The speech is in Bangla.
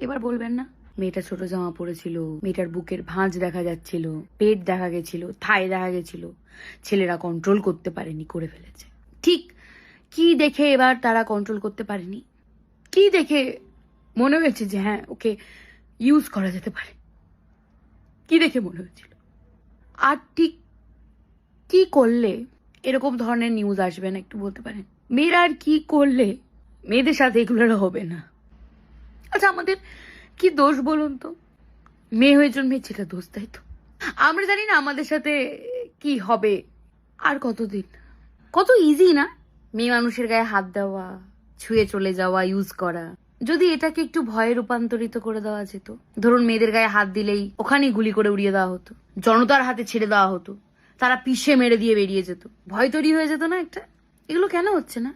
এবার বলবেন না মেয়েটা ছোট জামা পরেছিল, মেয়েটার বুকের ভাঁজ দেখা যাচ্ছিল, পেট দেখা গেছিল, থাই দেখা গেছিল, ছেলেরা কন্ট্রোল করতে পারেনি, করে ফেলেছে। ঠিক কি দেখে এবার তারা কন্ট্রোল করতে পারেনি? কি দেখে মনে হয়েছে যে হ্যাঁ ওকে ইউজ করা যেতে পারে? কি দেখে মনে হয়েছিল? আর ঠিক কি করলে এরকম ধরনের নিউজ আসবে না, একটু বলতে পারেন? মেয়েরা আর কি করলে মেয়েদের সাথে এগুলো হবে না? আচ্ছা আমাদের কি দোষ বলুন তো? মেয়ে হয়ে জন্মেছে, এটা দোষ, তাই তো? আমরা জানি না আমাদের সাথে কি হবে আর কতদিন। কত ইজি না মেয়ে মানুষের গায়ে হাত দেওয়া, ছুঁয়ে চলে যাওয়া, ইউজ করা। যদি এটাকে একটু ভয়ে রূপান্তরিত করে দেওয়া যেত, ধরুন মেয়েদের গায়ে হাত দিলেই ওখানেই গুলি করে উড়িয়ে দেওয়া হতো, জনতার হাতে ছেড়ে দেওয়া হতো, তারা পিষে মেরে দিয়ে বেরিয়ে যেত, ভয় তৈরি হয়ে যেত না একটা? এগুলো কেন হচ্ছে না?